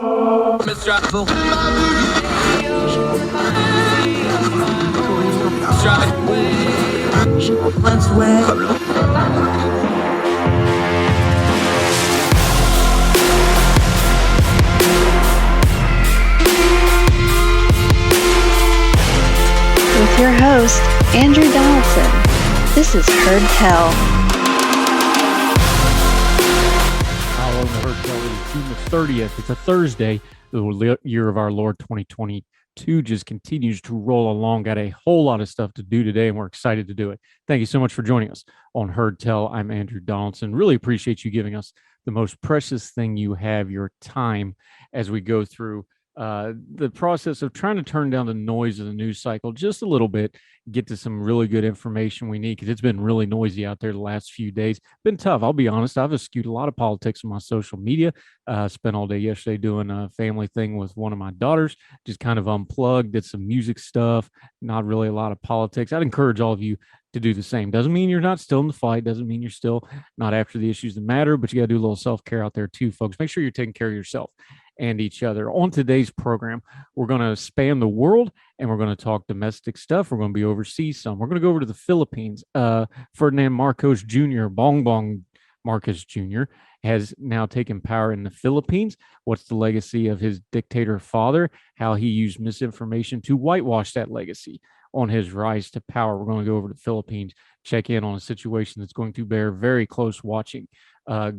Let's wait. With your host, Andrew Donaldson. This is Heard Tell. Hello, the Heard Tell. It is June the 30th. It's a Thursday. The year of our Lord 2022 just continues to roll along. Got a whole lot of stuff to do today, and we're excited to do it. Thank you so much for joining us on Heard Tell. I'm Andrew Donaldson. Really appreciate you giving us the most precious thing you have, your time, as we go through the process of trying to turn down the noise of the news cycle just a little bit, get to some really good information we need, because it's been really noisy out there the last few days. Been tough, I'll be honest. I've eschewed a lot of politics on my social media. Spent all day yesterday doing a family thing with one of my daughters, just kind of unplugged, did some music stuff, not really a lot of politics. I'd encourage all of you to do the same. Doesn't mean you're not still in the fight, doesn't mean you're still not after the issues that matter, but you got to do a little self-care out there too, folks. Make sure you're taking care of yourself and each other. On today's program, we're going to span the world, and we're going to talk domestic stuff. We're going to be overseas some. We're going to go over to the Philippines. Ferdinand Marcos Jr., Bongbong Marcos Jr., has now taken power in the Philippines. What's the legacy of his dictator father? How he used misinformation to whitewash that legacy on his rise to power. We're going to go over to the Philippines, check in on a situation that's going to bear very close watching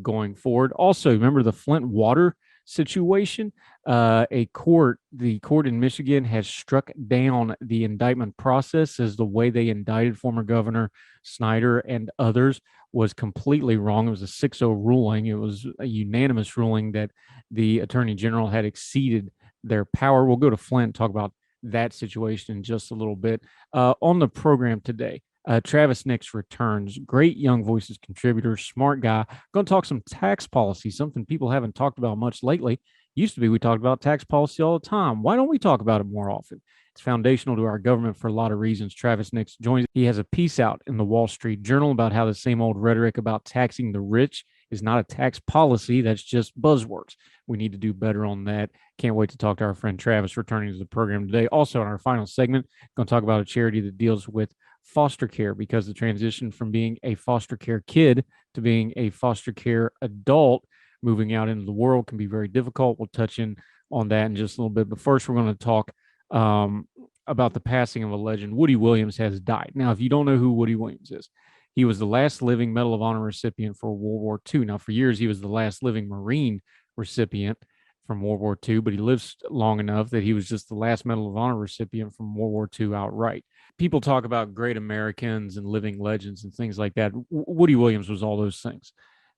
going forward. Also, remember the Flint water situation. The court in Michigan has struck down the indictment process, as the way they indicted former Governor Snyder and others was completely wrong. It was a 6-0 ruling. It was a unanimous ruling that the Attorney General had exceeded their power. We'll go to Flint and talk about that situation in just a little bit. On the program today, Travis Nix returns. Great Young Voices contributor, smart guy. Going to talk some tax policy, something people haven't talked about much lately. Used to be we talked about tax policy all the time. Why don't we talk about it more often? It's foundational to our government for a lot of reasons. Travis Nix joins. He has a piece out in the Wall Street Journal about how the same old rhetoric about taxing the rich is not a tax policy. That's just buzzwords. We need to do better on that. Can't wait to talk to our friend Travis returning to the program today. Also, in our final segment, going to talk about a charity that deals with foster care, because the transition from being a foster care kid to being a foster care adult moving out into the world can be very difficult. We'll touch on that in just a little bit. But first, we're going to talk about the passing of a legend. Woody Williams has died. Now, if you don't know who Woody Williams is, he was the last living Medal of Honor recipient for World War II. Now, for years, he was the last living Marine recipient from World War II, but he lived long enough that he was just the last Medal of Honor recipient from World War II outright. People talk about great Americans and living legends and things like that. Woody Williams was all those things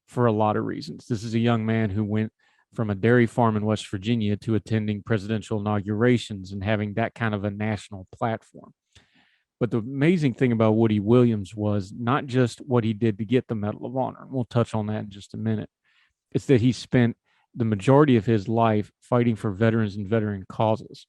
for a lot of reasons. This is a young man who went from a dairy farm in West Virginia to attending presidential inaugurations and having that kind of a national platform. But the amazing thing about Woody Williams was not just what he did to get the Medal of Honor. We'll touch on that in just a minute. It's that he spent the majority of his life fighting for veterans and veteran causes.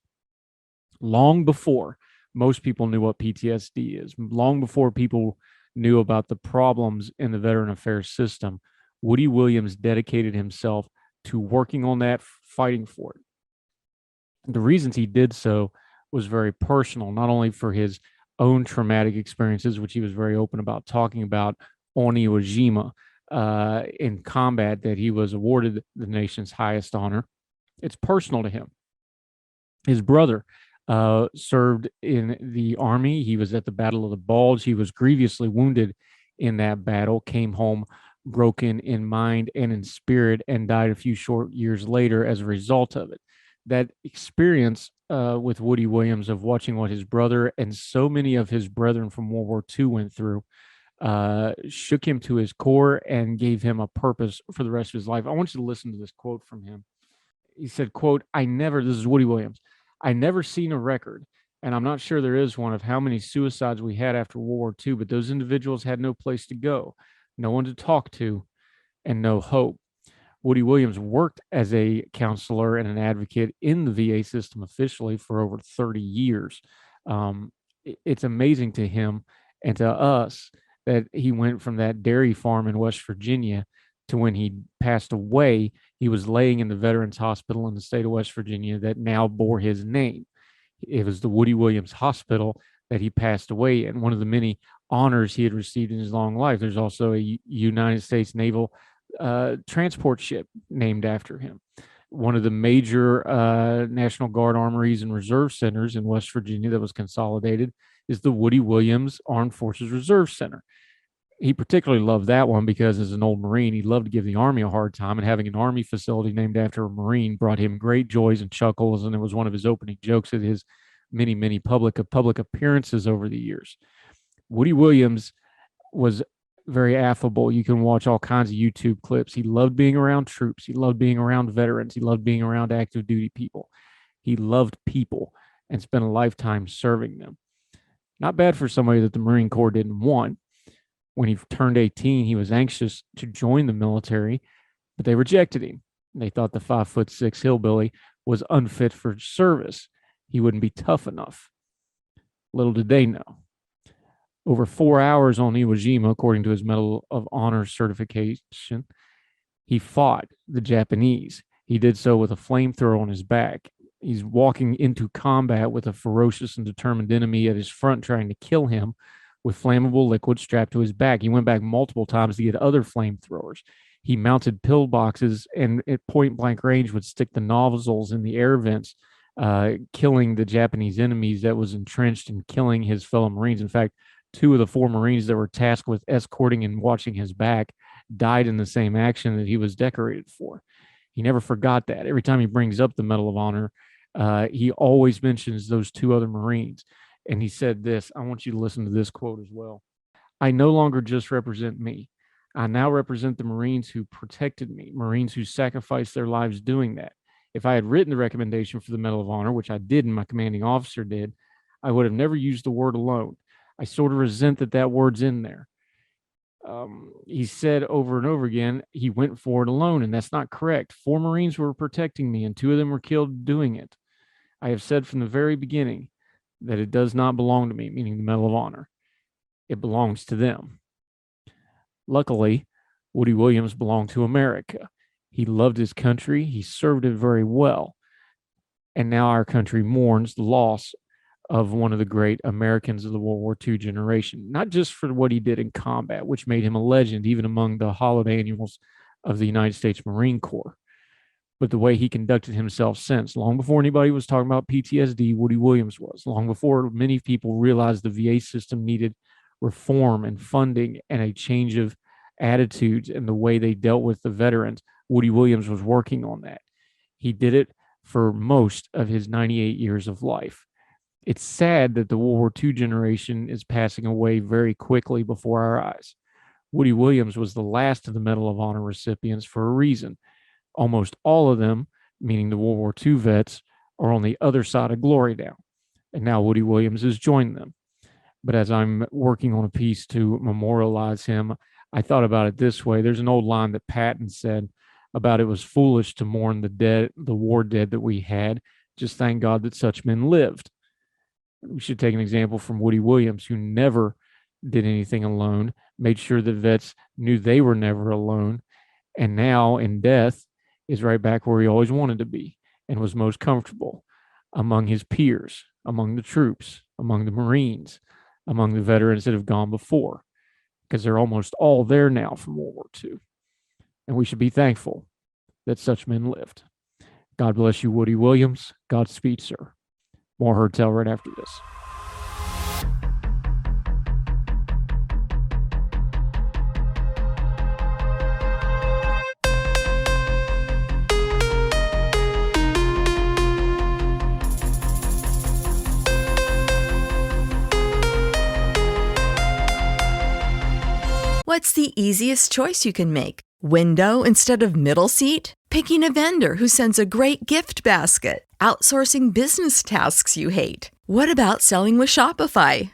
Long before most people knew what PTSD is, long before people knew about the problems in the veteran affairs system, Woody Williams dedicated himself to working on that, fighting for it. The reasons he did so was very personal, not only for his own traumatic experiences, which he was very open about talking about on Iwo Jima in combat, that he was awarded the nation's highest honor. It's personal to him. His brother served in the Army. He was at the Battle of the Bulge. He was grievously wounded in that battle, came home broken in mind and in spirit, and died a few short years later as a result of it. That experience with Woody Williams of watching what his brother and so many of his brethren from World War II went through shook him to his core and gave him a purpose for the rest of his life. I want you to listen to this quote from him. He said, quote, this is Woody Williams, "I never seen a record, and I'm not sure there is one, of how many suicides we had after World War II, but those individuals had no place to go, no one to talk to, and no hope." Woody Williams worked as a counselor and an advocate in the VA system officially for over 30 years. It's amazing to him and to us that he went from that dairy farm in West Virginia to, when he passed away, He was laying in the Veterans Hospital in the state of West Virginia that now bore his name. It was the Woody Williams Hospital that he passed away in, one of the many honors he had received in his long life. There's also a United States Naval transport ship named after him. One of the major National Guard armories and reserve centers in West Virginia that was consolidated is the Woody Williams Armed Forces Reserve Center. He particularly loved that one because as an old Marine, he loved to give the Army a hard time, and having an Army facility named after a Marine brought him great joys and chuckles, and it was one of his opening jokes at his many public appearances over the years. Woody Williams was very affable. You can watch all kinds of YouTube clips. He loved being around troops. He loved being around veterans. He loved being around active duty people. He loved people and spent a lifetime serving them. Not bad for somebody that the Marine Corps didn't want. When he turned 18, he was anxious to join the military, but they rejected him. They thought the 5'6" hillbilly was unfit for service. He wouldn't be tough enough. Little did they know. Over 4 hours on Iwo Jima, according to his Medal of Honor certification, he fought the Japanese. He did so with a flamethrower on his back. He's walking into combat with a ferocious and determined enemy at his front trying to kill him with flammable liquid strapped to his back. He went back multiple times to get other flamethrowers. He mounted pillboxes and at point blank range would stick the nozzles in the air vents, killing the Japanese enemies that was entrenched and killing his fellow Marines. In fact, 2 of the 4 Marines that were tasked with escorting and watching his back died in the same action that he was decorated for. He never forgot that. Every time he brings up the Medal of Honor, he always mentions those 2 other Marines. And he said this, I want you to listen to this quote as well. I no longer just represent me. I now represent the Marines who protected me, Marines who sacrificed their lives doing that. If I had written the recommendation for the Medal of Honor, which I did and my commanding officer did, I would have never used the word alone. I sort of resent that word's in there. He said over and over again, he went for it alone, and that's not correct. 4 Marines were protecting me, and 2 of them were killed doing it. I have said from the very beginning that it does not belong to me, meaning the Medal of Honor. It belongs to them. Luckily, Woody Williams belonged to America. He loved his country. He served it very well. And now our country mourns the loss of one of the great Americans of the World War II generation, not just for what he did in combat, which made him a legend even among the holiday annuals of the United States Marine Corps, but the way he conducted himself since. Long before anybody was talking about PTSD, Woody Williams was. Long before many people realized the VA system needed reform and funding and a change of attitudes and the way they dealt with the veterans, Woody Williams was working on that. He did it for most of his 98 years of life. It's sad that the World War II generation is passing away very quickly before our eyes. Woody Williams was the last of the Medal of Honor recipients for a reason. Almost all of them, meaning the World War II vets, are on the other side of glory now. And now Woody Williams has joined them. But as I'm working on a piece to memorialize him, I thought about it this way. There's an old line that Patton said about it was foolish to mourn the dead, the war dead that we had. Just thank God that such men lived. We should take an example from Woody Williams, who never did anything alone, made sure that vets knew they were never alone, and now in death is right back where he always wanted to be and was most comfortable among his peers, among the troops, among the Marines, among the veterans that have gone before, because they're almost all there now from World War II. And we should be thankful that such men lived. God bless you, Woody Williams. Godspeed, sir. More Heard Tell right after this. What's the easiest choice you can make? Window instead of middle seat? Picking a vendor who sends a great gift basket? Outsourcing business tasks you hate? What about selling with Shopify?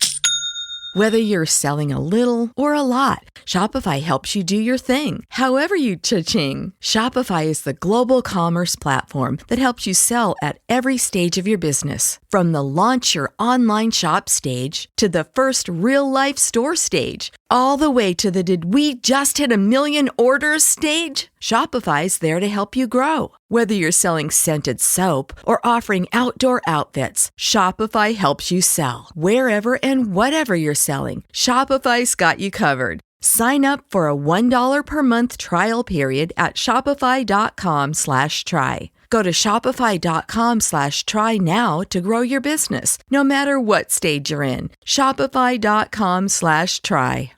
Whether you're selling a little or a lot, Shopify helps you do your thing, however you cha-ching. Shopify is the global commerce platform that helps you sell at every stage of your business. From the launch your online shop stage to the first real-life store stage, all the way to the "did we just hit a million orders" stage, Shopify's there to help you grow. Whether you're selling scented soap or offering outdoor outfits, Shopify helps you sell. Wherever and whatever you're selling, Shopify's got you covered. Sign up for a $1 per month trial period at shopify.com/try. Go to shopify.com/try now to grow your business, no matter what stage you're in. Shopify.com/try.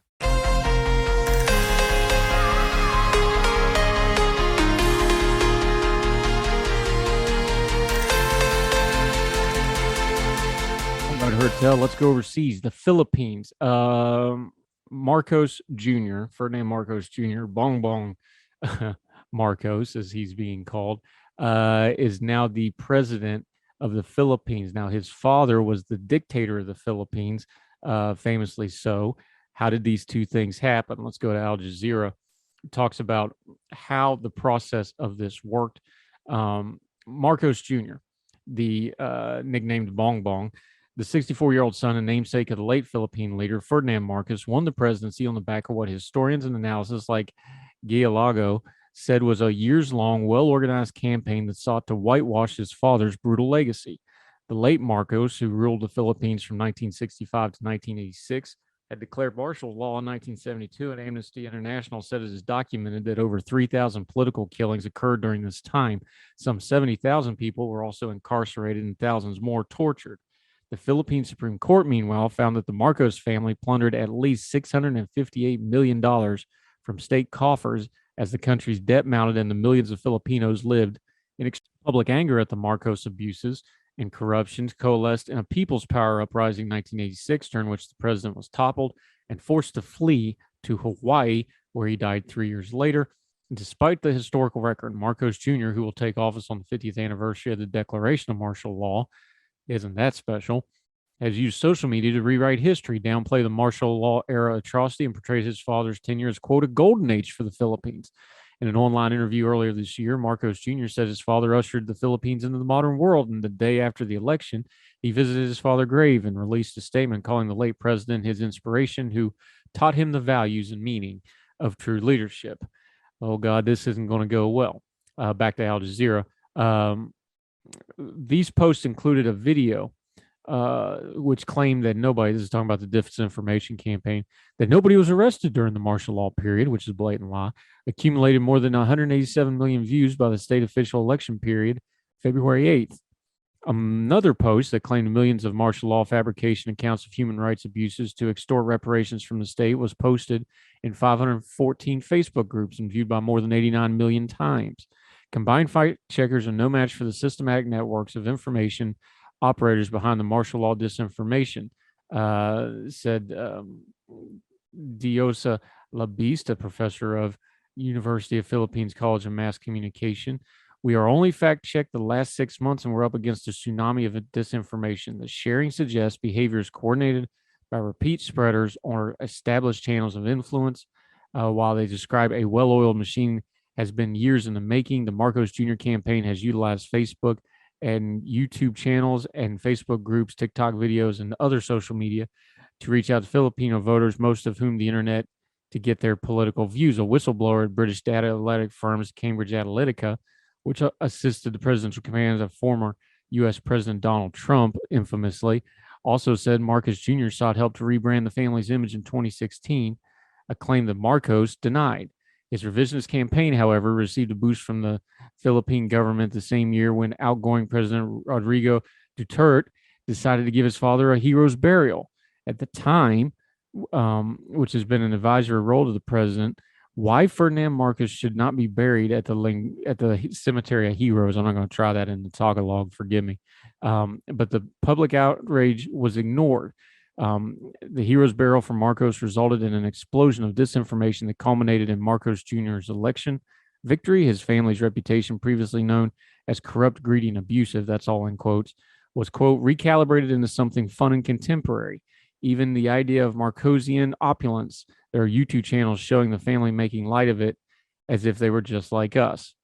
Let's go overseas. The Philippines. Marcos Jr., Ferdinand Marcos Jr., Bong Bong Marcos, as he's being called, is now the president of the Philippines. Now, his father was the dictator of the Philippines, famously so. How did these two things happen? Let's go to Al Jazeera. It talks about how the process of this worked. Marcos Jr., the nicknamed Bong Bong, the 64-year-old son and namesake of the late Philippine leader, Ferdinand Marcos, won the presidency on the back of what historians and analysis like Gialago said was a years-long, well-organized campaign that sought to whitewash his father's brutal legacy. The late Marcos, who ruled the Philippines from 1965 to 1986, had declared martial law in 1972, and Amnesty International said it is documented that over 3,000 political killings occurred during this time. Some 70,000 people were also incarcerated and thousands more tortured. The Philippine Supreme Court, meanwhile, found that the Marcos family plundered at least $658 million from state coffers as the country's debt mounted and the millions of Filipinos lived in public anger at the Marcos abuses and corruptions coalesced in a people's power uprising in 1986, during which the president was toppled and forced to flee to Hawaii, where he died 3 years later. And despite the historical record, Marcos Jr., who will take office on the 50th anniversary of the declaration of martial law, isn't that special, has used social media to rewrite history, downplay the martial law era atrocity, and portray his father's tenure as, quote, a golden age for the Philippines. In an online interview earlier this year, Marcos Jr. said his father ushered the Philippines into the modern world, and the day after the election, he visited his father's grave and released a statement calling the late president his inspiration, who taught him the values and meaning of true leadership. Oh, God, this isn't going to go well. Back to Al Jazeera. These posts included a video which claimed that nobody, this is talking about the disinformation campaign, that nobody was arrested during the martial law period, which is a blatant lie, accumulated more than 187 million views by the state official election period, February 8th. Another post that claimed millions of martial law fabrication accounts of human rights abuses to extort reparations from the state was posted in 514 Facebook groups and viewed by more than 89 million times. Combined fact checkers are no match for the systematic networks of information operators behind the martial law disinformation, said Diosa Labiste, a professor of University of Philippines College of Mass Communication. We are only fact-checked the last 6 months, and we're up against a tsunami of disinformation. The sharing suggests behavior is coordinated by repeat spreaders or established channels of influence. While they describe a well-oiled machine has been years in the making, the Marcos Jr. campaign has utilized Facebook and YouTube channels and Facebook groups, TikTok videos, and other social media to reach out to Filipino voters, most of whom the internet, to get their political views. A whistleblower at British data analytic firms Cambridge Analytica, which assisted the presidential command of former U.S. President Donald Trump, infamously, also said Marcos Jr. sought help to rebrand the family's image in 2016, a claim that Marcos denied. His revisionist campaign, however, received a boost from the Philippine government the same year when outgoing President Rodrigo Duterte decided to give his father a hero's burial. At the time, which has been an advisory role to the president, why Ferdinand Marcos should not be buried at the cemetery of heroes. I'm not going to try that in the Tagalog, forgive me. But the public outrage was ignored. The hero's burial for Marcos resulted in an explosion of disinformation that culminated in Marcos Jr.'s election victory. His family's reputation, previously known as corrupt, greedy, and abusive, that's all in quotes, was, quote, recalibrated into something fun and contemporary. Even the idea of Marcosian opulence, there are YouTube channels showing the family making light of it as if they were just like us.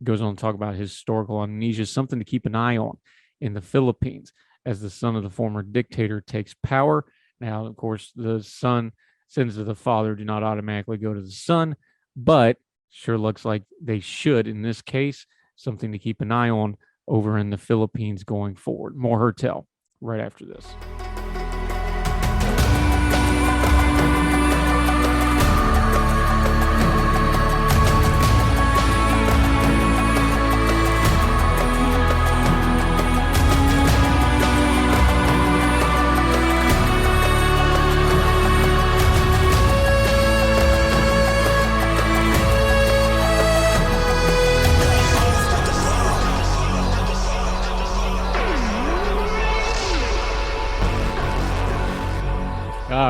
It goes on to talk about historical amnesia, something to keep an eye on in the Philippines as the son of the former dictator takes power. Now, of course, the son sins of the father do not automatically go to the son, but sure looks like they should in this case. Something to keep an eye on over in the Philippines going forward. More Hertel right after this.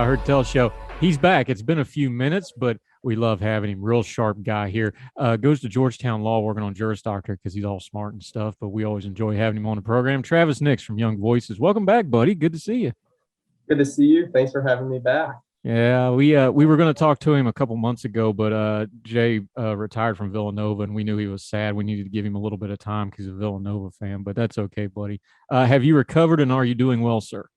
Hertel Show. He's back. It's been a few minutes, but we love having him. Real sharp guy here. Goes to Georgetown Law working on Juris Doctor because he's all smart and stuff, but we always enjoy having him on the program. Travis Nix from Young Voices. Welcome back, buddy. Good to see you. Good to see you. Thanks for having me back. Yeah, we were going to talk to him a couple months ago, but Jay retired from Villanova, and we knew he was sad. We needed to give him a little bit of time because he's a Villanova fan, but that's okay, buddy. Have you recovered, and are you doing well, sir?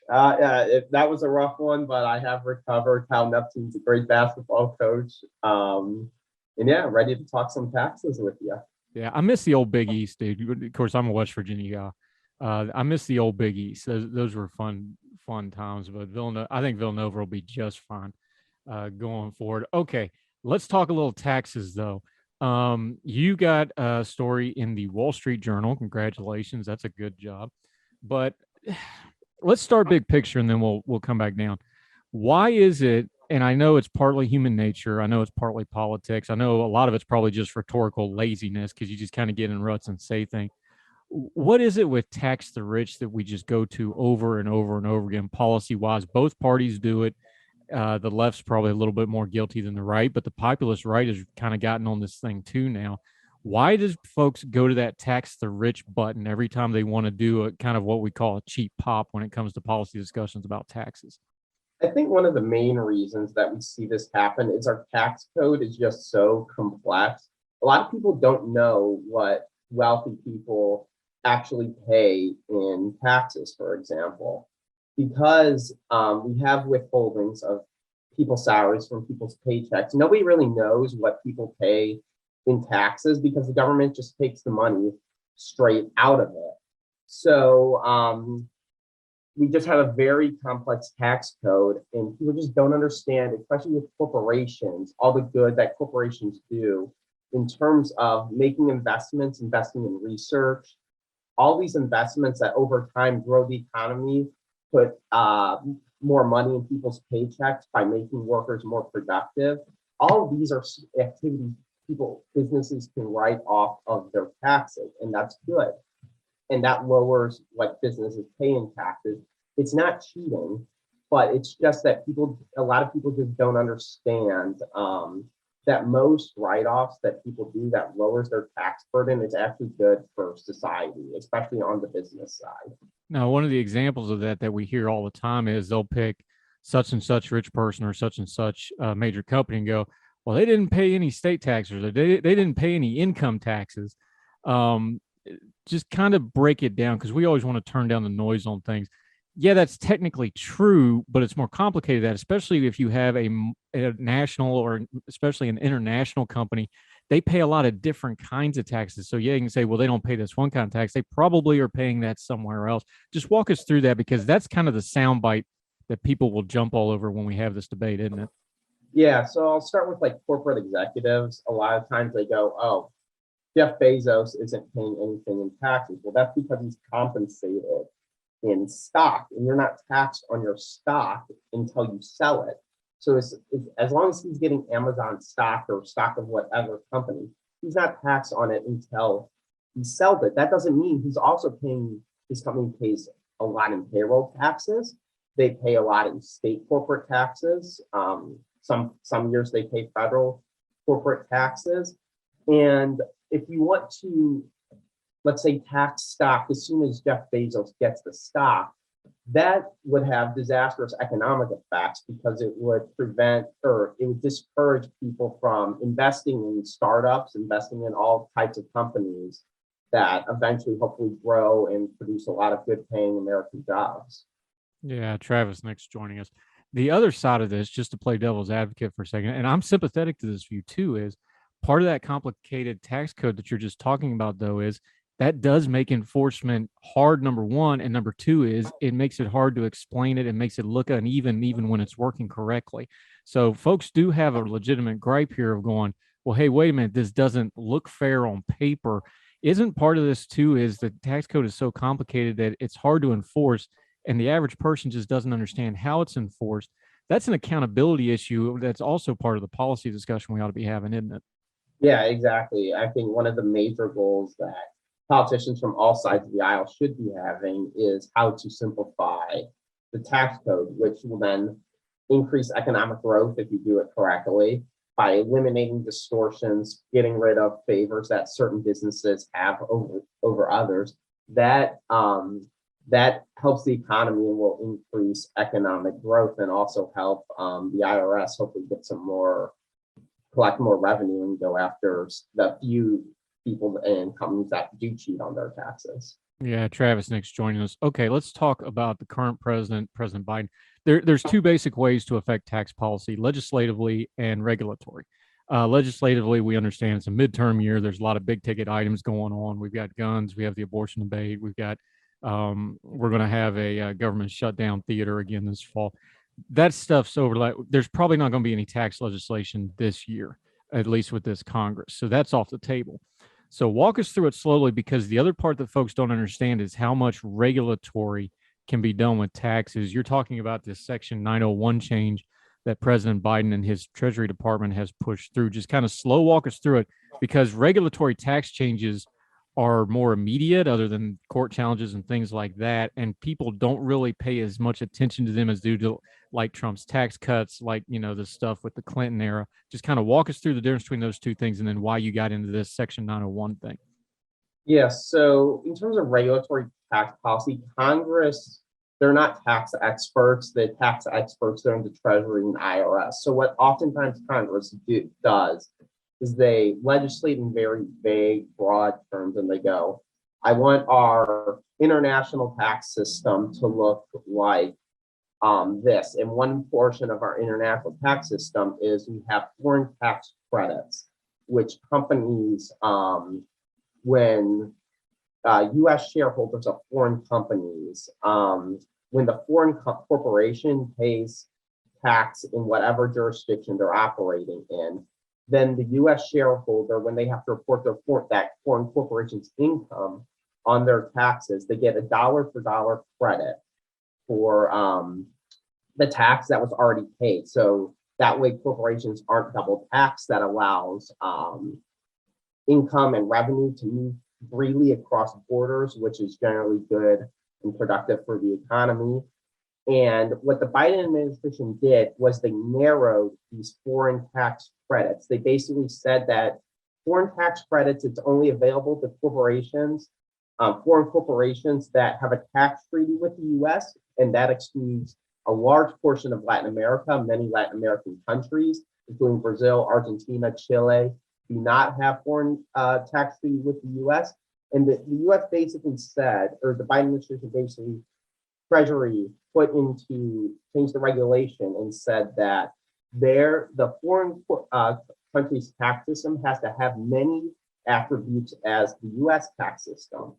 That was a rough one, but I have recovered. Cal Neptune's a great basketball coach. And yeah, ready to talk some taxes with you. Yeah, I miss the old Big East, dude. Of course, I'm a West Virginia guy. I miss the old Big East. Those were fun times, but I think Villanova will be just fine going forward. Okay, let's talk a little taxes, though. You got a story in the Wall Street Journal. Congratulations. That's a good job. But let's start big picture, and then we'll come back down. Why is it, and I know it's partly human nature, I know it's partly politics, I know a lot of it's probably just rhetorical laziness because you just kind of get in ruts and say things. What is it with tax the rich that we just go to over and over and over again, policy-wise? Both parties do it. The left's probably a little bit more guilty than the right, but the populist right has kind of gotten on this thing too now. Why does folks go to that tax the rich button every time they want to do a kind of what we call a cheap pop when it comes to policy discussions about taxes? I think one of the main reasons that we see this happen is our tax code is just so complex. A lot of people don't know what wealthy people actually pay in taxes, for example, because we have withholdings of people's salaries from people's paychecks. Nobody really knows what people pay in taxes because the government just takes the money straight out of it. So we just have a very complex tax code, and people just don't understand, especially with corporations, all the good that corporations do in terms of making investments, investing in research, all these investments that over time grow the economy, put more money in people's paychecks by making workers more productive. All of these are activities businesses can write off of their taxes, and that's good. And that lowers what businesses pay in taxes. It's not cheating, but it's just that a lot of people just don't understand that most write-offs that people do that lowers their tax burden is actually good for society, especially on the business side. Now, one of the examples of that we hear all the time is they'll pick such and such rich person or such and such major company and go, well, they didn't pay any state taxes, or they didn't pay any income taxes. Just kind of break it down, because we always want to turn down the noise on things. Yeah, that's technically true, but it's more complicated than that, especially if you have a national or especially an international company. They pay a lot of different kinds of taxes. So yeah, you can say, well, they don't pay this one kind of tax. They probably are paying that somewhere else. Just walk us through that, because that's kind of the soundbite that people will jump all over when we have this debate, isn't it? Yeah, so I'll start with like corporate executives. A lot of times they go, oh, Jeff Bezos isn't paying anything in taxes. Well, that's because he's compensated in stock, and you're not taxed on your stock until you sell it. So it's as long as he's getting Amazon stock or stock of whatever company, he's not taxed on it until he sells it. That doesn't mean his company pays a lot in payroll taxes. They pay a lot in state corporate taxes. Some years they pay federal corporate taxes. And if you want to, let's say, tax stock as soon as Jeff Bezos gets the stock, that would have disastrous economic effects, because it would discourage people from investing in startups, investing in all types of companies that eventually hopefully grow and produce a lot of good paying American jobs. Yeah, Travis Nix joining us. The other side of this, just to play devil's advocate for a second, and I'm sympathetic to this view too, is part of that complicated tax code that you're just talking about, though, is that does make enforcement hard, number one. And number two is it makes it hard to explain it and makes it look uneven, even when it's working correctly. So folks do have a legitimate gripe here of going, well, hey, wait a minute, this doesn't look fair on paper. Isn't part of this too is the tax code is so complicated that it's hard to enforce, and the average person just doesn't understand how it's enforced? That's an accountability issue. That's also part of the policy discussion we ought to be having, isn't it? Yeah, exactly. I think one of the major goals that politicians from all sides of the aisle should be having is how to simplify the tax code, which will then increase economic growth if you do it correctly by eliminating distortions, getting rid of favors that certain businesses have over others. That helps the economy and will increase economic growth and also help the IRS hopefully collect more revenue and go after the few people and companies that do cheat on their taxes. Yeah, Travis next joining us. Okay, let's talk about the current president, President Biden. There's two basic ways to affect tax policy: legislatively and regulatory. Legislatively, we understand it's a midterm year. There's a lot of big ticket items going on. We've got guns. We have the abortion debate. We've got we're going to have a government shutdown theater again this fall. That stuff's over. There's probably not going to be any tax legislation this year, at least with this Congress. So that's off the table. So walk us through it slowly, because the other part that folks don't understand is how much regulatory can be done with taxes. You're talking about this Section 901 change that President Biden and his Treasury Department has pushed through. Just kind of slow walk us through it, because regulatory tax changes are more immediate other than court challenges and things like that. And people don't really pay as much attention to them as do to like Trump's tax cuts, like, the stuff with the Clinton era. Just kind of walk us through the difference between those two things and then why you got into this Section 901 thing. Yes. So in terms of regulatory tax policy, Congress, they're not tax experts. The tax experts are in the Treasury and IRS. So what oftentimes Congress does is they legislate in very vague, broad terms, and they go, I want our international tax system to look like this. And one portion of our international tax system is we have foreign tax credits, which companies, when U.S. shareholders of foreign companies, when the foreign corporation pays tax in whatever jurisdiction they're operating in, then the U.S. shareholder, when they have to report that foreign corporation's income on their taxes, they get a dollar for dollar credit for the tax that was already paid. So that way corporations aren't double taxed. That allows income and revenue to move freely across borders, which is generally good and productive for the economy. And what the Biden administration did was they narrowed these foreign tax credits. They basically said that foreign tax credits, it's only available to corporations, foreign corporations that have a tax treaty with the U.S., and that excludes a large portion of Latin America. Many Latin American countries, including Brazil, Argentina, Chile, do not have foreign tax treaty with the U.S. And the U.S. basically said, or the Biden administration basically, Treasury changed the regulation and said that the foreign country's tax system has to have many attributes as the U.S. tax system.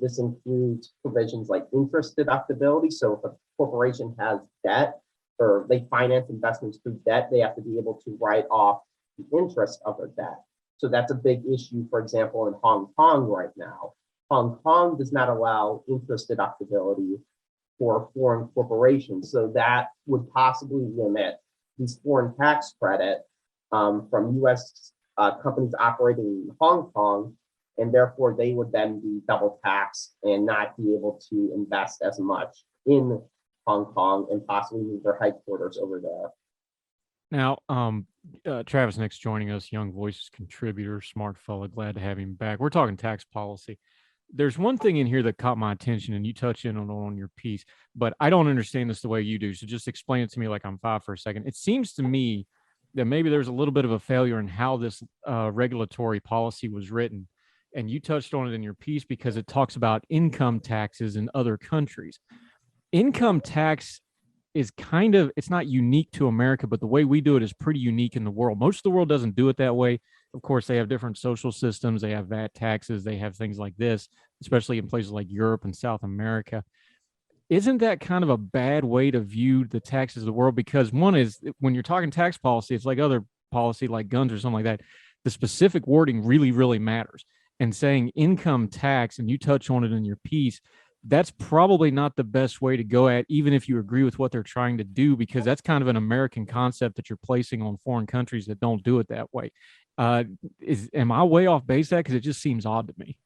This includes provisions like interest deductibility. So if a corporation has debt or they finance investments through debt, they have to be able to write off the interest of their debt. So that's a big issue, for example, in Hong Kong right now. Hong Kong does not allow interest deductibility for foreign corporations. So that would possibly limit these foreign tax credit from U.S. Companies operating in Hong Kong, and therefore they would then be double taxed and not be able to invest as much in Hong Kong and possibly move their headquarters over there. Now, Travis next joining us, Young Voices contributor, smart fella, glad to have him back. We're talking tax policy. There's one thing in here that caught my attention, and you touch in on your piece, but I don't understand this the way you do. So just explain it to me like I'm five for a second. It seems to me that maybe there's a little bit of a failure in how this regulatory policy was written. And you touched on it in your piece because it talks about income taxes in other countries. Income tax is kind of, it's not unique to America, but the way we do it is pretty unique in the world. Most of the world doesn't do it that way. Of course, they have different social systems. They have VAT taxes. They have things like this, especially in places like Europe and South America. Isn't that kind of a bad way to view the taxes of the world? Because one is, when you're talking tax policy, it's like other policy like guns or something like that. The specific wording really, really matters. And saying income tax, and you touch on it in your piece, that's probably not the best way to go at, even if you agree with what they're trying to do, because that's kind of an American concept that you're placing on foreign countries that don't do it that way. Am I way off base that? Because it just seems odd to me.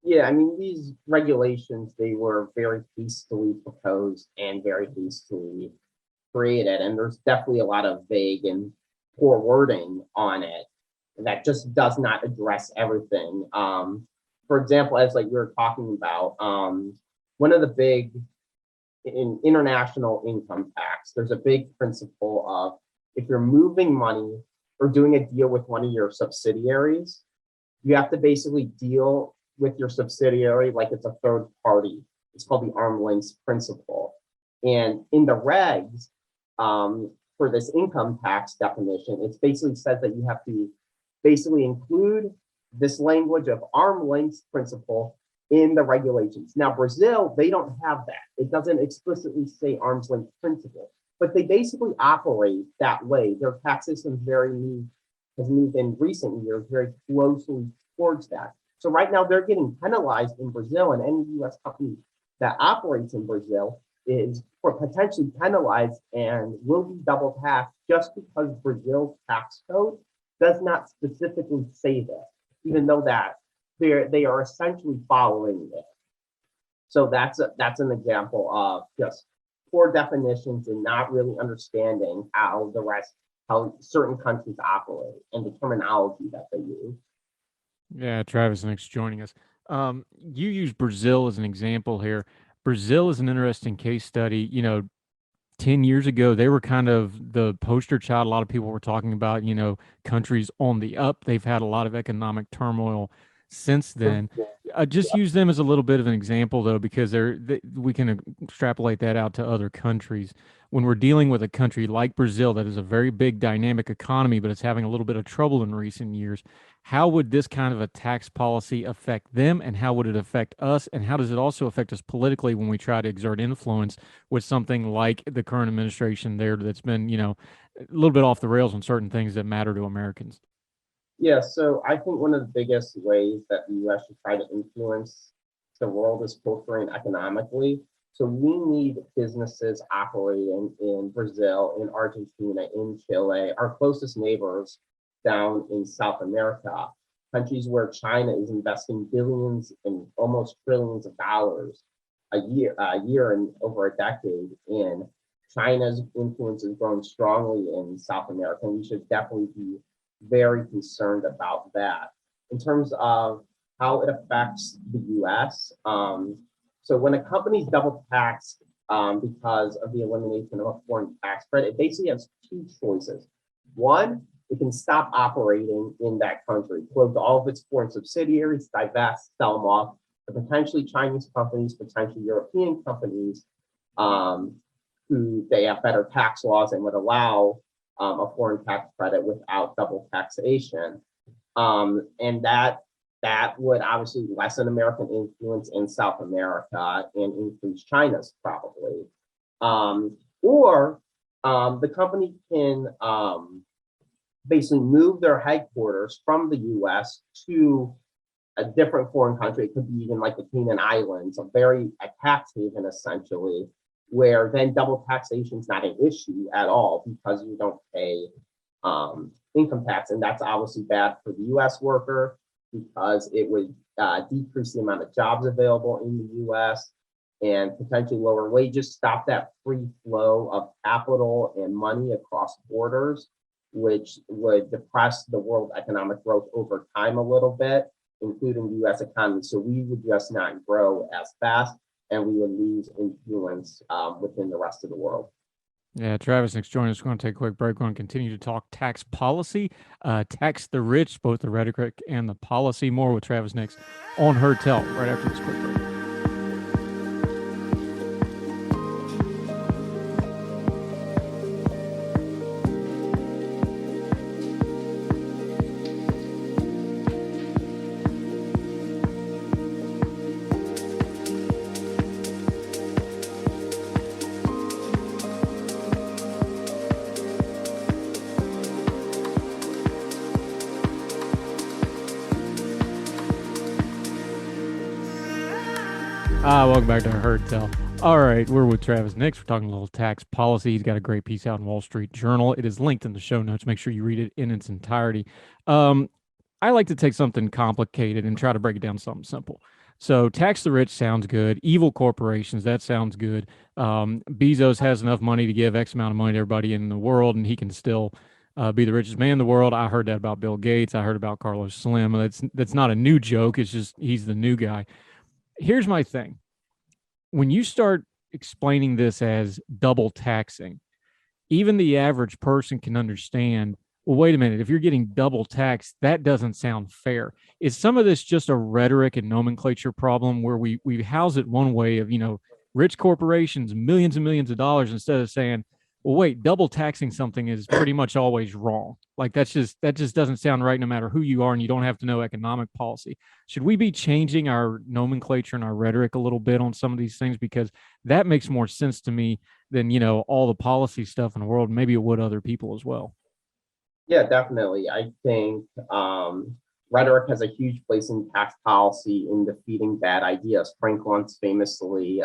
Yeah, I mean, these regulations, they were very hastily proposed and very hastily created, and there's definitely a lot of vague and poor wording on it that just does not address everything. For example, as like we were talking about, one of the big in international income tax, there's a big principle of if you're moving money or doing a deal with one of your subsidiaries, you have to basically deal with your subsidiary like it's a third party. It's called the arm's length principle. And in the regs for this income tax definition, it basically says that you have to basically include this language of arm's length principle in the regulations. Now, Brazil, they don't have that. It doesn't explicitly say arm's length principle, but they basically operate that way. Their tax system has moved in recent years very closely towards that. So right now they're getting penalized in Brazil, and any U.S. company that operates in Brazil is potentially penalized and will be double taxed just because Brazil's tax code does not specifically say that, even though that they are essentially following it. So that's an example of just poor definitions and not really understanding how certain countries operate and the terminology that they use. Yeah, Travis, thanks for joining us. You use Brazil as an example here. Brazil is an interesting case study. 10 years ago, they were kind of the poster child. A lot of people were talking about, countries on the up. They've had a lot of economic turmoil since then. I just use them as a little bit of an example, though, because we can extrapolate that out to other countries. When we're dealing with a country like Brazil, that is a very big dynamic economy, but it's having a little bit of trouble in recent years, how would this kind of a tax policy affect them, and how would it affect us, and how does it also affect us politically when we try to exert influence with something like the current administration there that's been, a little bit off the rails on certain things that matter to Americans? Yeah, so I think one of the biggest ways that the US should try to influence the world is culturally and economically. So we need businesses operating in Brazil, in Argentina, in Chile, our closest neighbors down in South America, countries where China is investing billions and almost trillions of dollars a year and over a decade in. China's influence is growing strongly in South America, and we should definitely be very concerned about that. In terms of how it affects the US, so when a company's double taxed because of the elimination of a foreign tax credit, it basically has two choices. One, it can stop operating in that country, close all of its foreign subsidiaries, divest, sell them off to potentially Chinese companies, potentially European companies, who they have better tax laws and would allow a foreign tax credit without double taxation. And that would obviously lessen American influence in South America and increase China's probably. Or the company can basically move their headquarters from the US to a different foreign country. It could be even like the Cayman Islands, a tax haven essentially, where then double taxation is not an issue at all because you don't pay income tax. And that's obviously bad for the US worker because it would decrease the amount of jobs available in the US and potentially lower wages, stop that free flow of capital and money across borders, which would depress the world economic growth over time a little bit, including the US economy. So we would just not grow as fast, and we would lose influence within the rest of the world. Yeah, Travis, next join us. We're going to take a quick break. We're going to continue to talk tax policy, tax the rich, both the rhetoric and the policy. More with Travis next on Heard Tell, right after this quick break. Welcome back to Herd Tell. All right, we're with Travis Nix. We're talking a little tax policy. He's got a great piece out in Wall Street Journal. It is linked in the show notes. Make sure you read it in its entirety. I like to take something complicated and try to break it down to something simple. So tax the rich sounds good. Evil corporations, that sounds good. Bezos has enough money to give X amount of money to everybody in the world, and he can still be the richest man in the world. I heard that about Bill Gates. I heard about Carlos Slim. That's not a new joke. It's just he's the new guy. Here's my thing. When you start explaining this as double taxing, even the average person can understand, well, wait a minute, if you're getting double taxed, that doesn't sound fair. Is some of this just a rhetoric and nomenclature problem where we house it one way of, rich corporations, millions and millions of dollars, instead of saying, well, wait, double taxing something is pretty much always wrong. Like that just doesn't sound right no matter who you are, and you don't have to know economic policy. Should we be changing our nomenclature and our rhetoric a little bit on some of these things? Because that makes more sense to me than, all the policy stuff in the world. Maybe it would other people as well. Yeah, definitely. I think rhetoric has a huge place in tax policy in defeating bad ideas. Frank once famously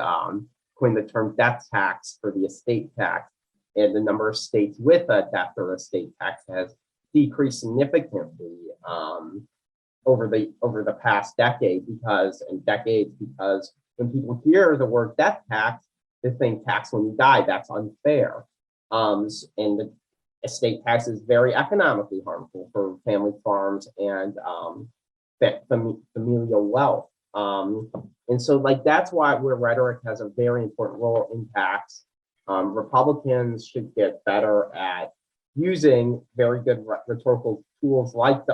coined the term death tax for the estate tax, and the number of states with a death or estate tax has decreased significantly over the past decades because when people hear the word death tax, they think tax when you die. That's unfair. And the estate tax is very economically harmful for family farms and familial wealth. And so that's why where rhetoric has a very important role in tax. Republicans should get better at using very good rhetorical tools like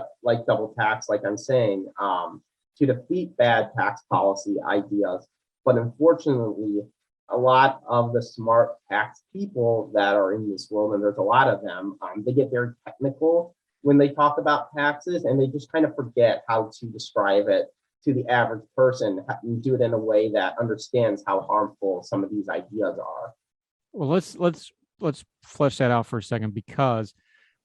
double tax, like I'm saying, to defeat bad tax policy ideas. But unfortunately, a lot of the smart tax people that are in this world, and there's a lot of them, they get very technical when they talk about taxes, and they just kind of forget how to describe it to the average person and do it in a way that understands how harmful some of these ideas are. Well, let's flesh that out for a second, because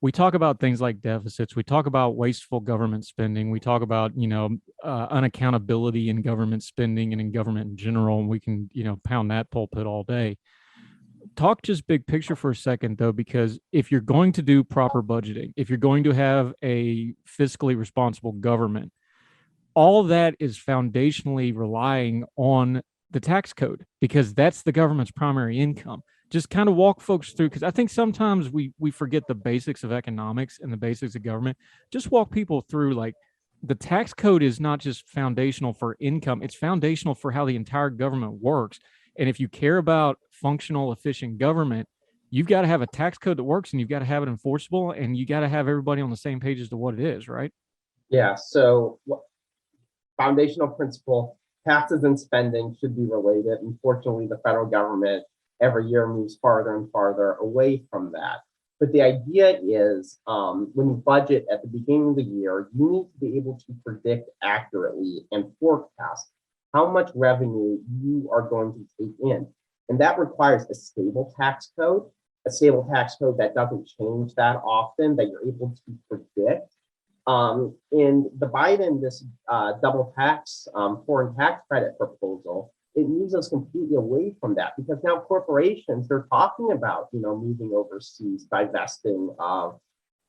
we talk about things like deficits. We talk about wasteful government spending. We talk about, unaccountability in government spending and in government in general. And we can, pound that pulpit all day. Talk just big picture for a second, though, because if you're going to do proper budgeting, if you're going to have a fiscally responsible government, all that is foundationally relying on the tax code, because that's the government's primary income. Just kind of walk folks through, because I think sometimes we forget the basics of economics and the basics of government. Just walk people through, the tax code is not just foundational for income, it's foundational for how the entire government works. And if you care about functional, efficient government, you've got to have a tax code that works, and you've got to have it enforceable, and you got to have everybody on the same page as to what it is, right? Yeah, so foundational principle, taxes and spending should be related. Unfortunately, the federal government every year moves farther and farther away from that. But the idea is when you budget at the beginning of the year, you need to be able to predict accurately and forecast how much revenue you are going to take in. And that requires a stable tax code that doesn't change that often, that you're able to predict. In the Biden, this double tax, foreign tax credit proposal, it moves us completely away from that, because now corporations, they're talking about, moving overseas, divesting of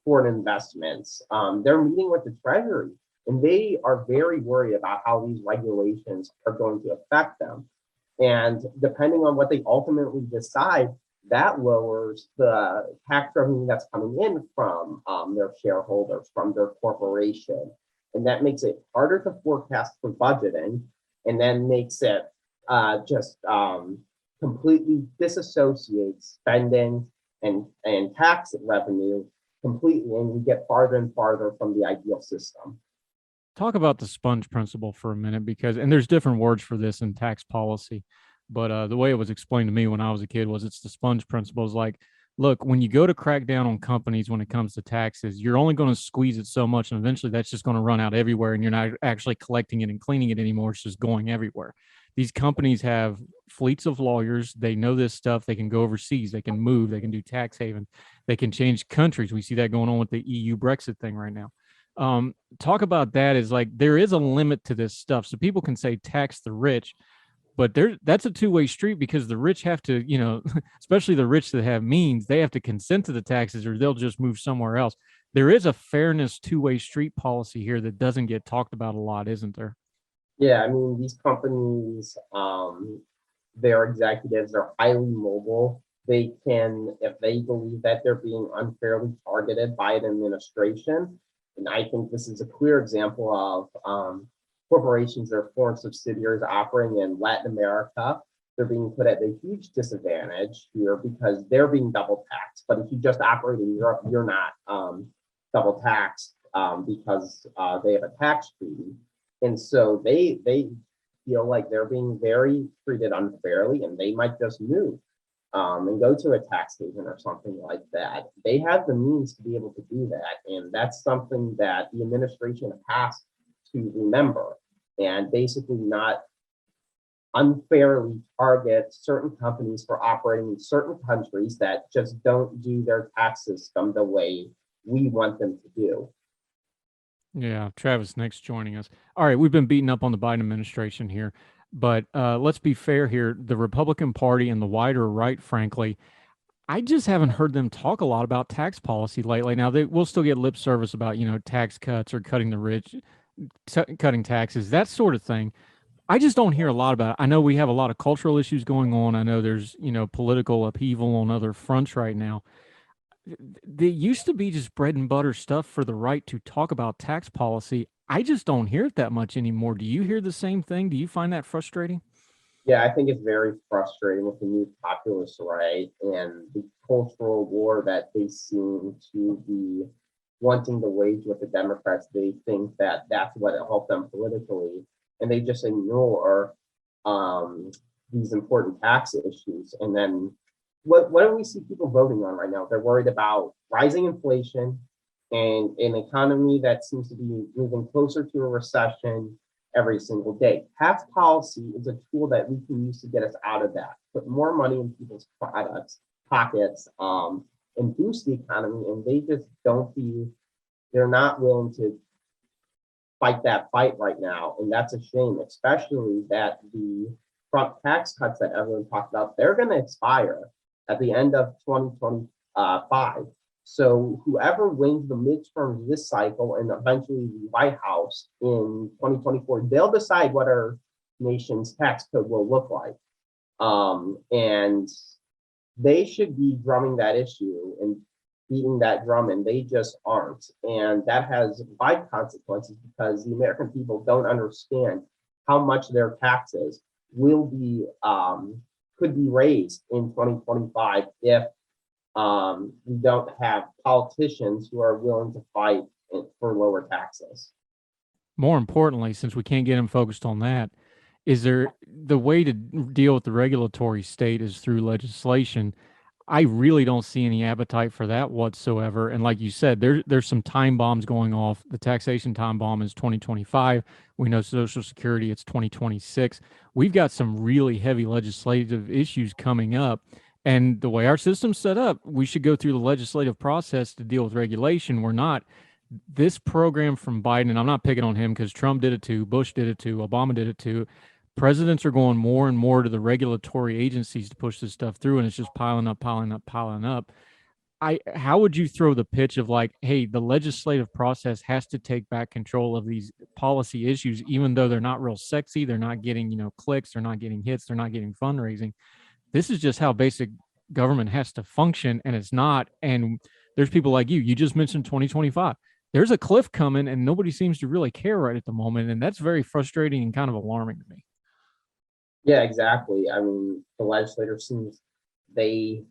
foreign investments. They're meeting with the Treasury, and they are very worried about how these regulations are going to affect them. And depending on what they ultimately decide, that lowers the tax revenue that's coming in from their shareholders, from their corporation. And that makes it harder to forecast for budgeting, and then makes it completely disassociates spending and tax revenue completely, and we get farther and farther from the ideal system. Talk about the sponge principle for a minute, and there's different words for this in tax policy, but the way it was explained to me when I was a kid was it's the sponge principle. Is like, look, when you go to crack down on companies when it comes to taxes, you're only going to squeeze it so much, and eventually that's just going to run out everywhere, and you're not actually collecting it and cleaning it anymore. It's just going everywhere. These companies have fleets of lawyers. They know this stuff. They can go overseas. They can move. They can do tax haven. They can change countries. We see that going on with the EU Brexit thing right now. Talk about that. Is like, there is a limit to this stuff. So people can say tax the rich, but that's a two-way street, because the rich have to, especially the rich that have means, they have to consent to the taxes or they'll just move somewhere else. There is a fairness two-way street policy here that doesn't get talked about a lot, isn't there? Yeah, I mean, these companies, their executives are highly mobile. They can, if they believe that they're being unfairly targeted by an administration, and I think this is a clear example of corporations or foreign subsidiaries operating in Latin America. They're being put at a huge disadvantage here because they're being double taxed. But if you just operate in Europe, you're not double taxed because they have a tax treaty. And so they feel like they're being very treated unfairly, and they might just move and go to a tax haven or something like that. They have the means to be able to do that, and that's something that the administration has to remember, and basically not unfairly target certain companies for operating in certain countries that just don't do their tax system the way we want them to do. Yeah, Travis next joining us. All right, we've been beating up on the Biden administration here, but let's be fair here. The Republican Party and the wider right, frankly, I just haven't heard them talk a lot about tax policy lately. Now, they will still get lip service about, tax cuts or cutting the rich, cutting taxes, that sort of thing. I just don't hear a lot about it. I know we have a lot of cultural issues going on. I know there's, political upheaval on other fronts right now. There used to be just bread and butter stuff for the right to talk about tax policy. I just don't hear it that much anymore. Do you hear the same thing? Do you find that frustrating? Yeah, I think it's very frustrating with the new populist right and the cultural war that they seem to be wanting to wage with the Democrats. They think that that's what will help them politically, and they just ignore these important tax issues. And then what do we see people voting on right now? They're worried about rising inflation and an economy that seems to be moving closer to a recession every single day. Tax policy is a tool that we can use to get us out of that, put more money in people's pockets, and boost the economy. And they just don't be, they're not willing to fight that fight right now. And that's a shame, especially that the Trump tax cuts that everyone talked about, they're going to expire at the end of 2025. So whoever wins the midterms this cycle and eventually the White House in 2024, they'll decide what our nation's tax code will look like. And they should be drumming that issue and beating that drum, and they just aren't. And that has wide consequences because the American people don't understand how much their taxes will be could be raised in 2025 if we don't have politicians who are willing to fight for lower taxes. More importantly, since we can't get them focused on that, is there the way to deal with the regulatory state is through legislation? I really don't see any appetite for that whatsoever. And like you said, there's some time bombs going off. The taxation time bomb is 2025. We know Social Security, it's 2026. We've got some really heavy legislative issues coming up. And the way our system's set up, we should go through the legislative process to deal with regulation. We're not. This program from Biden, and I'm not picking on him because Trump did it too, Bush did it too, Obama did it too. Presidents are going more and more to the regulatory agencies to push this stuff through, and it's just piling up, piling up, piling up. How would you throw the pitch of like, hey, the legislative process has to take back control of these policy issues, even though they're not real sexy, they're not getting, clicks, they're not getting hits, they're not getting fundraising. This is just how basic government has to function, and it's not. And there's people like you just mentioned 2025. There's a cliff coming, and nobody seems to really care right at the moment, and that's very frustrating and kind of alarming to me. Yeah, exactly. I mean, the legislators seems they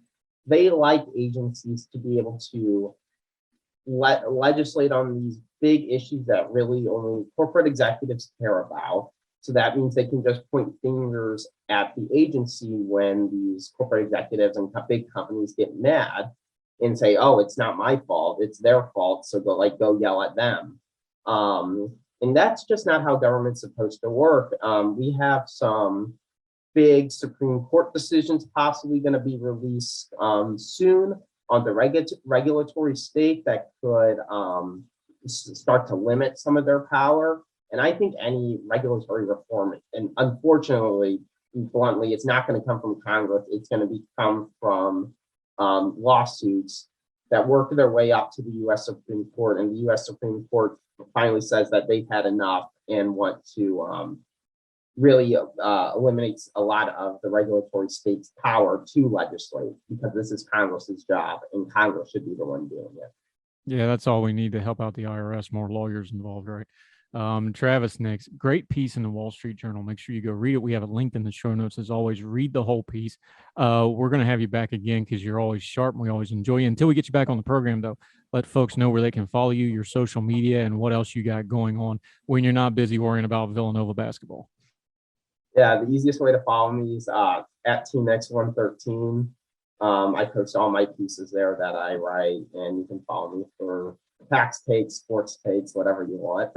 like agencies to be able to legislate on these big issues that really only corporate executives care about. So that means they can just point fingers at the agency when these corporate executives and big companies get mad and say, "Oh, it's not my fault; it's their fault." So go yell at them. And that's just not how government's supposed to work. We have some big Supreme Court decisions possibly going to be released soon on the regulatory state that could start to limit some of their power. And I think any regulatory reform, and unfortunately, bluntly, it's not going to come from Congress. It's going to come from lawsuits that work their way up to the U.S. Supreme Court, and the U.S. Supreme Court finally says that they've had enough and want to really eliminates a lot of the regulatory state's power to legislate, because this is Congress's job, and Congress should be the one doing it. Yeah, that's all we need to help out the IRS. More lawyers involved, right? Travis, next, great piece in the Wall Street Journal. Make sure you go read it. We have it linked in the show notes. As always, read the whole piece. We're going to have you back again because you're always sharp and we always enjoy you. Until we get you back on the program, though, let folks know where they can follow you, your social media, and what else you got going on when you're not busy worrying about Villanova basketball. Yeah, the easiest way to follow me is at TeamX113. I post all my pieces there that I write, and you can follow me for tax takes, sports takes, whatever you want.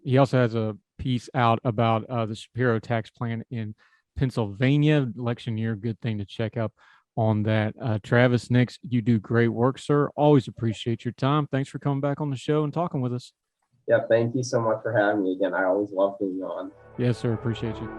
He also has a piece out about the Shapiro tax plan in Pennsylvania. Election year, good thing to check up on that. Travis, next, you do great work, sir. Always appreciate your time. Thanks for coming back on the show and talking with us. Yeah, thank you so much for having me again. I always love being on. Yes, sir. Appreciate you.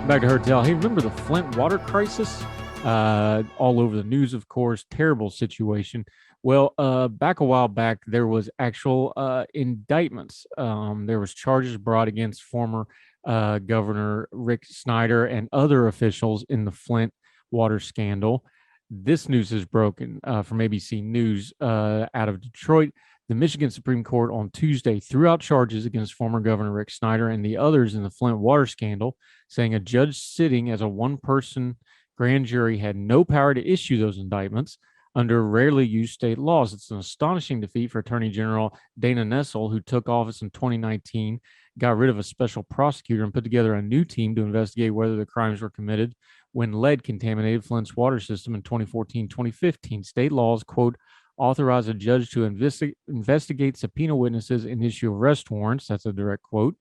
Back to Hertel. Hey, remember the Flint water crisis? All over the news, of course. Terrible situation. Well, back a while back, there was actual indictments. There was charges brought against former Governor Rick Snyder and other officials in the Flint water scandal. This news is broken from ABC News out of Detroit. The Michigan Supreme Court on Tuesday threw out charges against former Governor Rick Snyder and the others in the Flint water scandal, saying a judge sitting as a one-person grand jury had no power to issue those indictments under rarely used state laws. It's an astonishing defeat for Attorney General Dana Nessel, who took office in 2019, got rid of a special prosecutor, and put together a new team to investigate whether the crimes were committed when lead contaminated Flint's water system in 2014-2015. State laws, quote, authorize a judge to investigate, subpoena witnesses, and issue arrest warrants. That's a direct quote.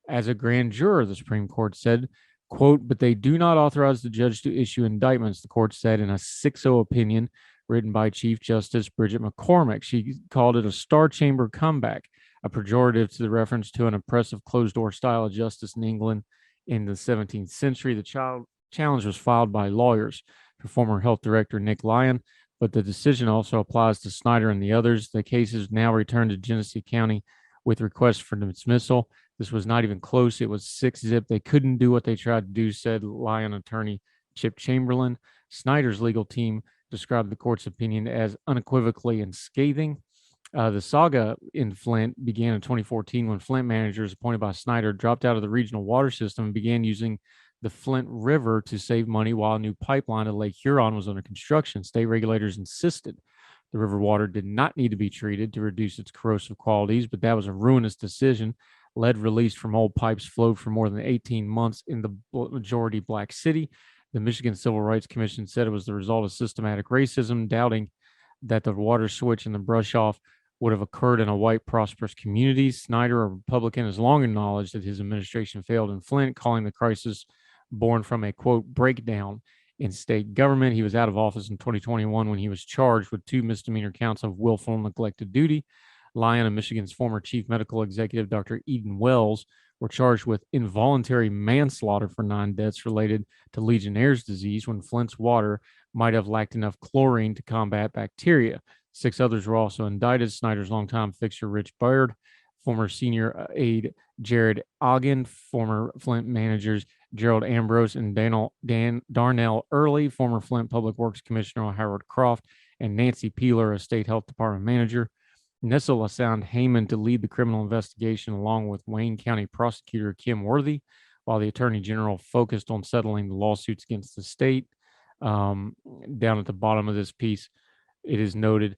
As a grand juror, the Supreme Court said, quote, but they do not authorize the judge to issue indictments, the court said in a 6-0 opinion written by Chief Justice Bridget McCormick. She called it a star chamber comeback, a pejorative to the reference to an oppressive closed-door style of justice in England in the 17th century. The challenge was filed by lawyers for former health director Nick Lyon, but the decision also applies to Snyder and the others. The case is now returned to Genesee County with requests for dismissal. This was not even close. It was 6-zip. They couldn't do what they tried to do, said Lyon attorney Chip Chamberlain. Snyder's legal team described the court's opinion as unequivocally and scathing. The saga in Flint began in 2014 when Flint managers appointed by Snyder dropped out of the regional water system and began using the Flint River to save money while a new pipeline to Lake Huron was under construction. State regulators insisted the river water did not need to be treated to reduce its corrosive qualities, but that was a ruinous decision. Lead released from old pipes flowed for more than 18 months in the majority black city. The Michigan Civil Rights Commission said it was the result of systematic racism, doubting that the water switch and the brush off would have occurred in a white, prosperous community. Snyder, a Republican, has long acknowledged that his administration failed in Flint, calling the crisis born from a, quote, breakdown in state government. He was out of office in 2021 when he was charged with 2 misdemeanor counts of willful neglect of duty. Lyon and Michigan's former chief medical executive, Dr. Eden Wells, were charged with involuntary manslaughter for 9 deaths related to Legionnaire's disease when Flint's water might have lacked enough chlorine to combat bacteria. 6 others were also indicted. Snyder's longtime fixture, Rich Baird, former senior aide Jared Ogden, former Flint managers Gerald Ambrose and Darnell Early, former Flint Public Works Commissioner Howard Croft, and Nancy Peeler, a state health department manager. Nessel assigned Heyman to lead the criminal investigation along with Wayne County prosecutor Kim Worthy, while the attorney general focused on settling the lawsuits against the state. Down at the bottom of this piece, it is noted,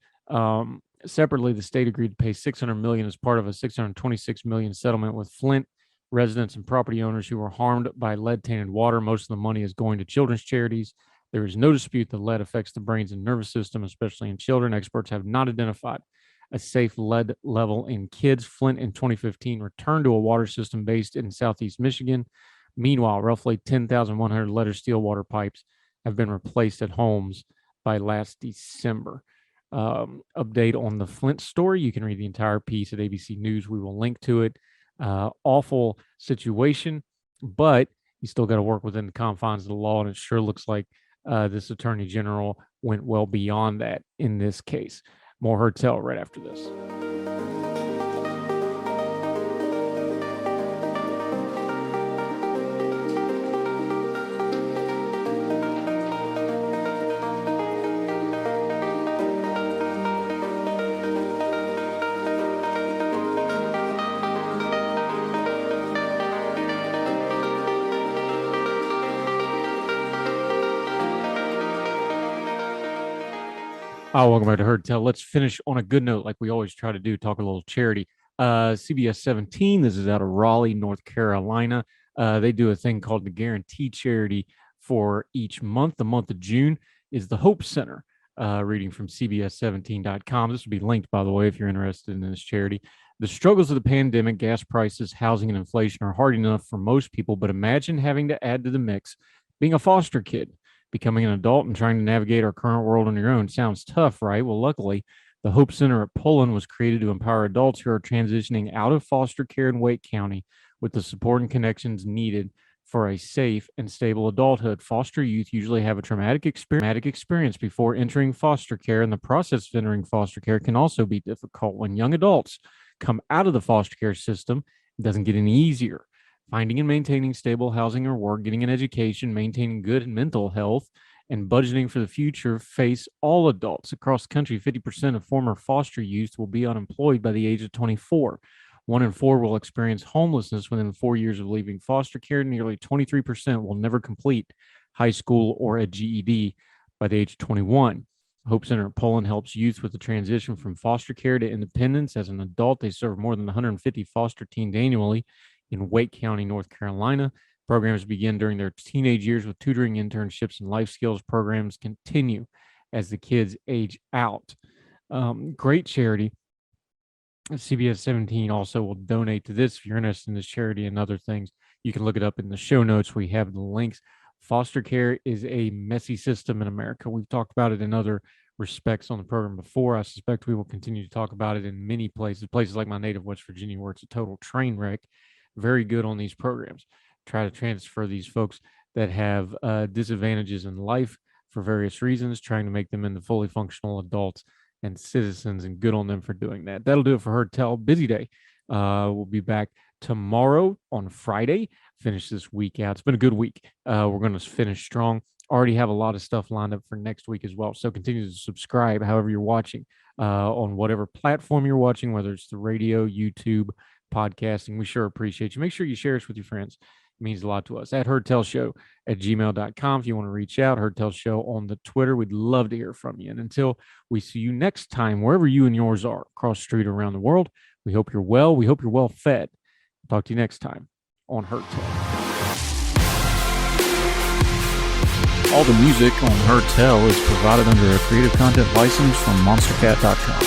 separately, the state agreed to pay $600 million as part of a $626 million settlement with Flint residents and property owners who are harmed by lead-tainted water. Most of the money is going to children's charities. There is no dispute that lead affects the brains and nervous system, especially in children. Experts have not identified a safe lead level in kids. Flint in 2015 returned to a water system based in Southeast Michigan. Meanwhile, roughly 10,100 lead or steel water pipes have been replaced at homes by last December. Update on the Flint story. You can read the entire piece at ABC News. We will link to it. Awful situation, but you still got to work within the confines of the law, and it sure looks like this attorney general went well beyond that in this case. More Hertel right after this. Welcome back to Heard Tell. Let's finish on a good note, like we always try to do, talk a little charity. CBS 17, this is out of Raleigh, North Carolina. They do a thing called the Guarantee Charity for each month. The month of June is the Hope Center, reading from CBS17.com. This will be linked, by the way, if you're interested in this charity. The struggles of the pandemic, gas prices, housing, and inflation are hard enough for most people, but imagine having to add to the mix being a foster kid. Becoming an adult and trying to navigate our current world on your own sounds tough, right? Well, luckily, the Hope Center at Poland was created to empower adults who are transitioning out of foster care in Wake County with the support and connections needed for a safe and stable adulthood. Foster youth usually have a traumatic experience before entering foster care, and the process of entering foster care can also be difficult. When young adults come out of the foster care system, it doesn't get any easier. Finding and maintaining stable housing or work, getting an education, maintaining good mental health, and budgeting for the future face all adults across the country. 50% of former foster youth will be unemployed by the age of 24. 1 in 4 will experience homelessness within 4 years of leaving foster care. Nearly 23% will never complete high school or a GED by the age of 21. Hope Center in Poland helps youth with the transition from foster care to independence. As an adult, they serve more than 150 foster teens annually in Wake County, North Carolina. Programs begin during their teenage years with tutoring, internships, and life skills. Programs continue as the kids age out. Great charity. CBS 17 also will donate to this. If you're interested in this charity and other things, you can look it up in the show notes. We have the links. Foster care is a messy system in America. We've talked about it in other respects on the program before. I suspect we will continue to talk about it in many places like my native West Virginia, where it's a total train wreck. Very good on these programs. Try to transfer these folks that have disadvantages in life for various reasons, trying to make them into fully functional adults and citizens, and good on them for doing that. That'll do it for Heard Tell. Busy day. We'll be back tomorrow on Friday. Finish this week out. It's been a good week. We're going to finish strong. Already have a lot of stuff lined up for next week as well. So continue to subscribe however you're watching on whatever platform you're watching, whether it's the radio, YouTube, podcasting. We sure appreciate you. Make sure you share us with your friends. It means a lot to us. At heardtellshow@gmail.com if you want to reach out. Heardtell Show on the Twitter. We'd love to hear from you. And until we see you next time, wherever you and yours are, across the street, around the world, we hope you're well. We hope you're well fed. Talk to you next time on Heard Tell. All the music on Heard Tell is provided under a Creative Content license from monstercat.com.